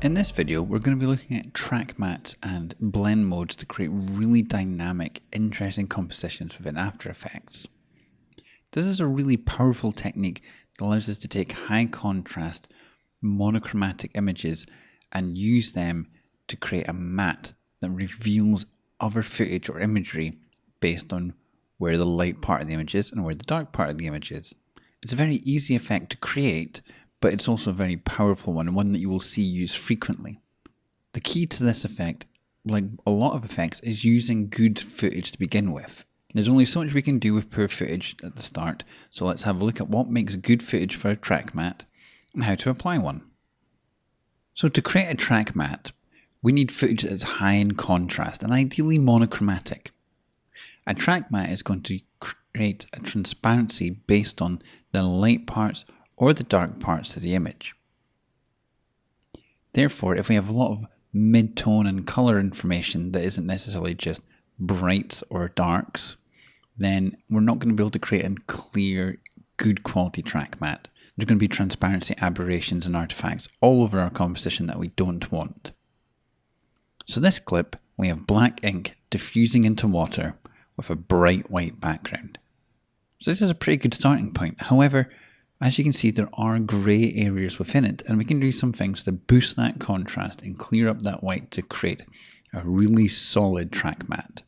In this video, we're going to be looking at track mats and blend modes to create really dynamic, interesting compositions within After Effects. This is a really powerful technique that allows us to take high contrast, monochromatic images and use them to create a matte that reveals other footage or imagery based on where the light part of the image is and where the dark part of the image is. It's a very easy effect to create, but it's also a very powerful one and one that you will see used frequently. The key to this effect, like a lot of effects, is using good footage to begin with. There's only so much we can do with poor footage at the start, so let's have a look at what makes good footage for a track matte and how to apply one. So to create a track matte, we need footage that's high in contrast and ideally monochromatic. A track matte is going to create a transparency based on the light parts or the dark parts of the image. Therefore, if we have a lot of mid-tone and colour information that isn't necessarily just brights or darks, then we're not going to be able to create a clear, good quality track matte. There's going to be transparency aberrations and artifacts all over our composition that we don't want. So this clip, we have black ink diffusing into water with a bright white background. So this is a pretty good starting point. However, as you can see, there are grey areas within it, and we can do some things to boost that contrast and clear up that white to create a really solid track matte.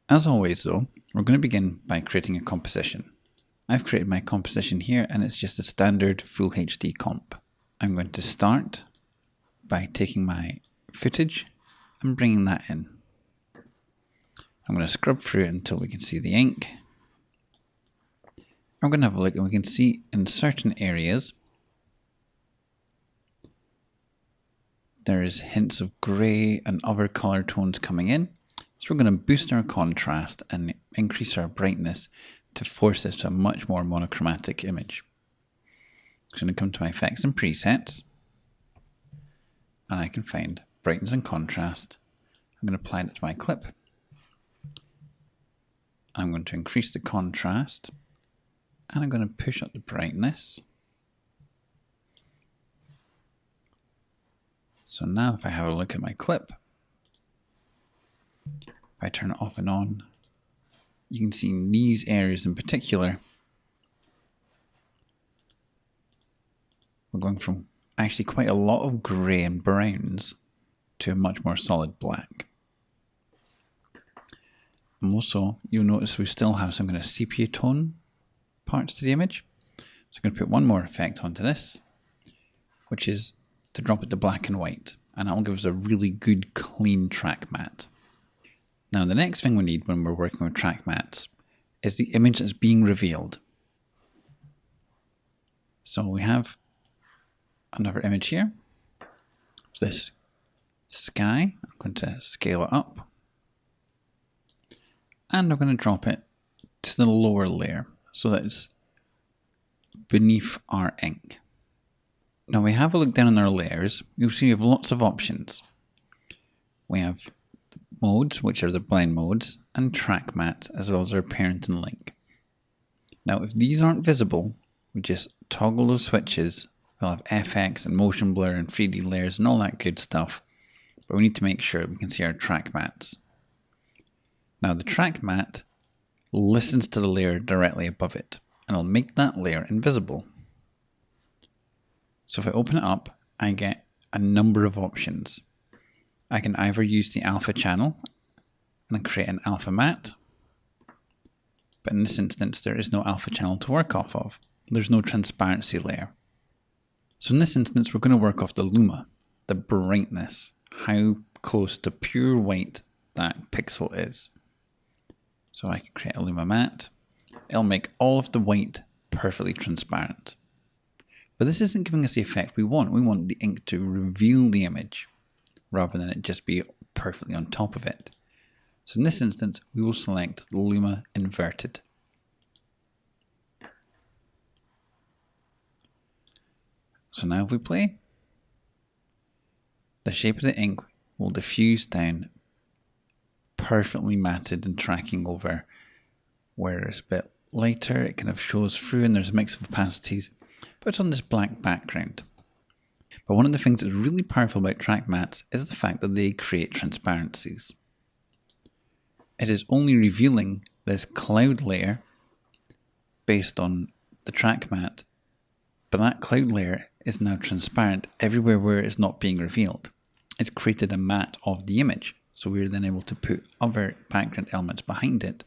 As always though, we're going to begin by creating a composition. I've created my composition here and it's just a standard Full HD comp. I'm going to start by taking my footage and bringing that in. I'm going to scrub through it until we can see the ink. I'm going to have a look and we can see in certain areas there is hints of grey and other colour tones coming in. So we're going to boost our contrast and increase our brightness to force this to a much more monochromatic image. I'm going to come to my effects and presets and I can find brightness and contrast. I'm going to apply it to my clip. I'm going to increase the contrast. And I'm going to push up the brightness. So now if I have a look at my clip, if I turn it off and on, you can see in these areas in particular, we're going from actually quite a lot of grey and browns to a much more solid black. And also, you'll notice we still have some kind of sepia tone parts to the image. So I'm going to put one more effect onto this, which is to drop it to black and white, and that will give us a really good clean track matte. Now the next thing we need when we're working with track mattes is the image that's being revealed. So we have another image here, this sky. I'm going to scale it up and I'm going to drop it to the lower layer so that it's beneath our ink. Now we have a look down on our layers, you'll see we have lots of options. We have modes, which are the blend modes, and track matte, as well as our parent and link. Now if these aren't visible, we just toggle those switches. We'll have FX and motion blur and 3D layers and all that good stuff, but we need to make sure we can see our track mattes. Now the track matte listens to the layer directly above it and it'll make that layer invisible. So if I open it up, I get a number of options. I can either use the alpha channel and create an alpha matte, but in this instance there is no alpha channel to work off of. There's no transparency layer. So in this instance we're going to work off the luma, the brightness, how close to pure white that pixel is. So I can create a luma matte. It'll make all of the white perfectly transparent. But this isn't giving us the effect we want. We want the ink to reveal the image rather than it just be perfectly on top of it. So in this instance, we will select the luma inverted. So now if we play, the shape of the ink will diffuse down perfectly matted and tracking over where it's a bit lighter, it kind of shows through and there's a mix of opacities, but it's on this black background. But one of the things that's really powerful about track mats is the fact that they create transparencies. It is only revealing this cloud layer based on the track mat, but that cloud layer is now transparent everywhere where it's not being revealed. It's created a mat of the image, so we're then able to put other background elements behind it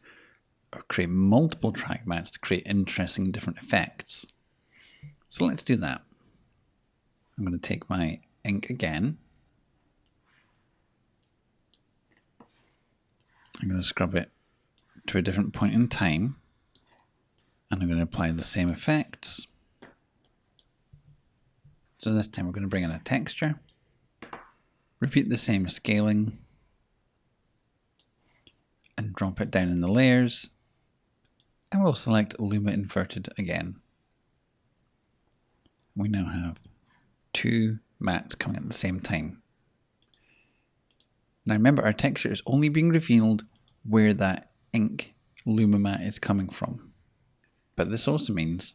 or create multiple track mats to create interesting different effects. So let's do that. I'm going to take my ink again. I'm going to scrub it to a different point in time, and I'm going to apply the same effects. So this time we're going to bring in a texture, repeat the same scaling, and drop it down in the layers, and we'll select Luma Inverted again. We now have two mats coming at the same time. Now remember, our texture is only being revealed where that ink Luma mat is coming from. But this also means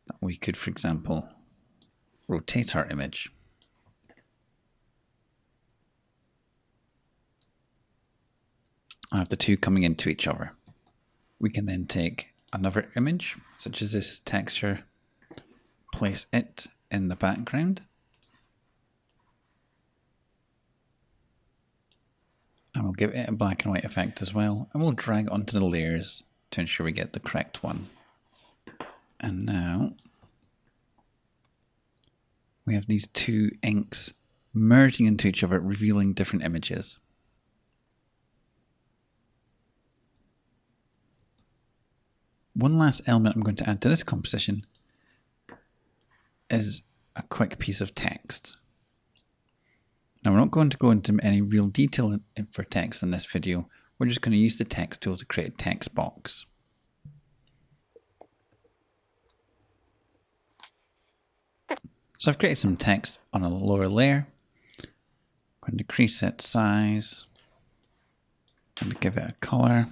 that we could, for example, rotate our image. I have the two coming into each other. We can then take another image, such as this texture, place it in the background, and we'll give it a black and white effect as well, and we'll drag it onto the layers to ensure we get the correct one. And now we have these two inks merging into each other, revealing different images. One last element I'm going to add to this composition is a quick piece of text. Now we're not going to go into any real detail for text in this video. We're just going to use the text tool to create a text box. So I've created some text on a lower layer. I'm going to decrease its size and give it a color.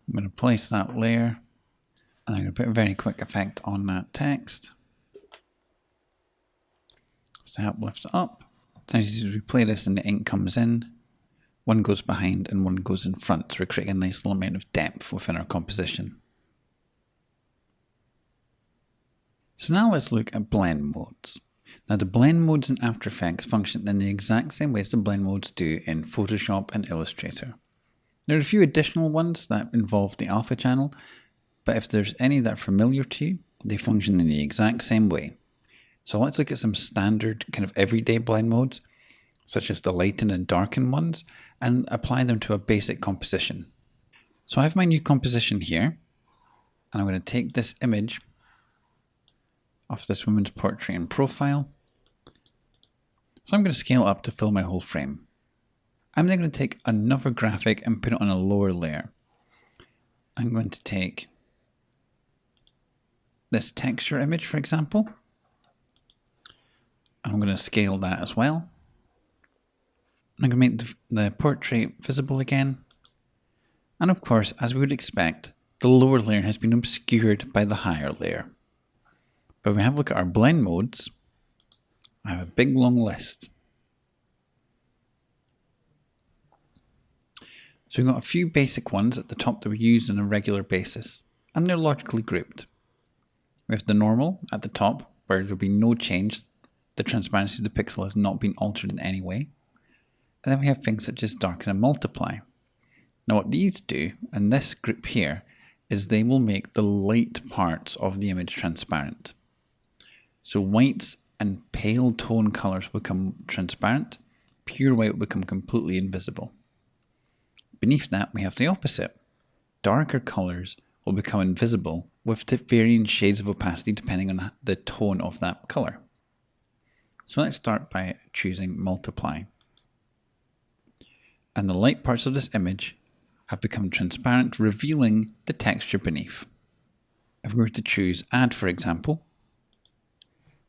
I'm going to place that layer, and I'm going to put a very quick effect on that text just to help lift it up. So as we play this and the ink comes in, one goes behind and one goes in front, so we're creating a nice little amount of depth within our composition. So now let's look at blend modes. Now the blend modes in After Effects function in the exact same way as the blend modes do in Photoshop and Illustrator. There are a few additional ones that involve the alpha channel, but if there's any that are familiar to you, they function in the exact same way. So let's look at some standard kind of everyday blend modes, such as the lighten and darken ones, and apply them to a basic composition. So I have my new composition here, and I'm going to take this image of this woman's portrait in profile. So I'm going to scale up to fill my whole frame. I'm then going to take another graphic and put it on a lower layer. I'm going to take this texture image, for example. I'm going to scale that as well. I'm going to make the portrait visible again. And of course, as we would expect, the lower layer has been obscured by the higher layer. But if we have a look at our blend modes, I have a big long list. So we've got a few basic ones at the top that we use on a regular basis, and they're logically grouped. We have the normal at the top, where there'll be no change. The transparency of the pixel has not been altered in any way. And then we have things such as darken and multiply. Now what these do, in this group here, is they will make the light parts of the image transparent. So whites and pale tone colors will become transparent, pure white will become completely invisible. Beneath that, we have the opposite. Darker colors will become invisible with the varying shades of opacity depending on the tone of that color. So let's start by choosing multiply. And the light parts of this image have become transparent, revealing the texture beneath. If we were to choose add, for example,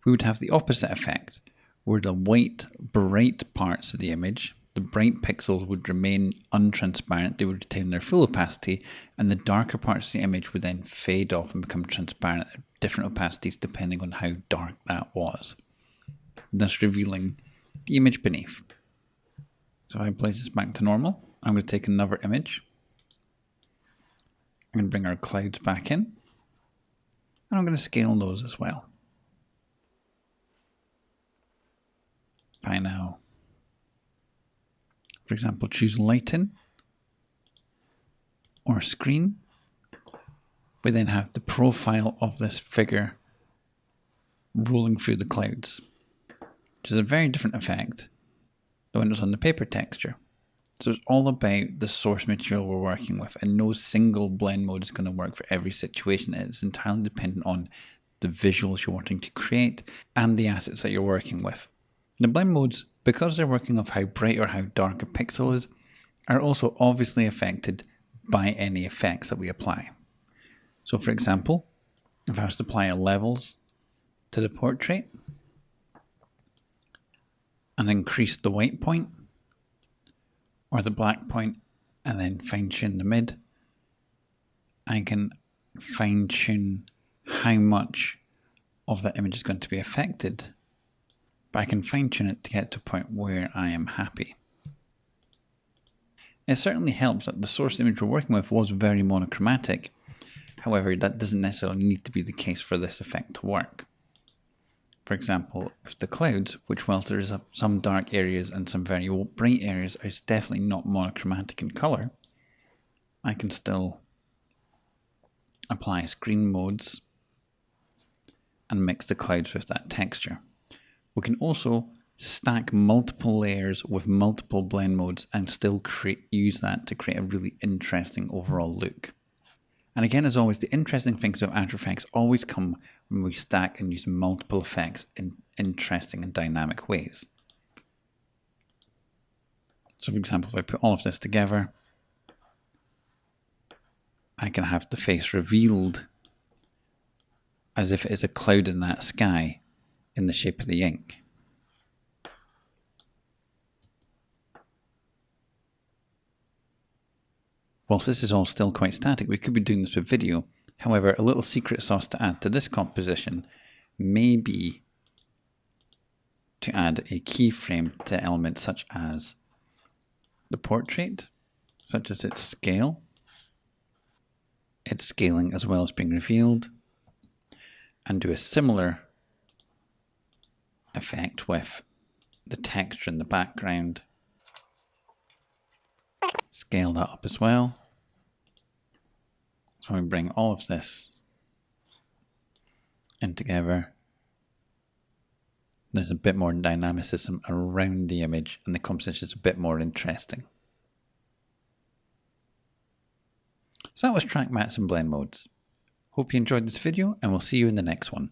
we would have the opposite effect, where the white, bright parts of the image The bright pixels would remain untransparent, they would retain their full opacity, and the darker parts of the image would then fade off and become transparent at different opacities depending on how dark that was, thus revealing the image beneath. So if I place this back to normal, I'm going to take another image. I'm going to bring our clouds back in, and I'm going to scale those as well. If I now, for example, choose lighten or screen, we then have the profile of this figure rolling through the clouds, which is a very different effect than when it's on the paper texture. So it's all about the source material we're working with, and no single blend mode is going to work for every situation. It's entirely dependent on the visuals you're wanting to create and the assets that you're working with. The blend modes, because they're working off how bright or how dark a pixel is, are also obviously affected by any effects that we apply. So for example, if I was to apply a levels to the portrait and increase the white point or the black point and then fine tune the mid, I can fine tune how much of that image is going to be affected, but I can fine tune it to get to a point where I am happy. It certainly helps that the source image we're working with was very monochromatic. However, that doesn't necessarily need to be the case for this effect to work. For example, with the clouds, which whilst there is some dark areas and some very bright areas, is definitely not monochromatic in colour, I can still apply screen modes and mix the clouds with that texture. We can also stack multiple layers with multiple blend modes and still use that to create a really interesting overall look. And again, as always, the interesting things of After Effects always come when we stack and use multiple effects in interesting and dynamic ways. So for example, if I put all of this together, I can have the face revealed as if it is a cloud in that sky in the shape of the ink. Whilst this is all still quite static, we could be doing this with video. However, a little secret sauce to add to this composition may be to add a keyframe to elements such as the portrait, such as its scale, its scaling as well as being revealed, and do a similar effect with the texture in the background. Scale that up as well. So we bring all of this in together. There's a bit more dynamicism around the image and the composition is a bit more interesting. So that was track mattes and blend modes. Hope you enjoyed this video and we'll see you in the next one.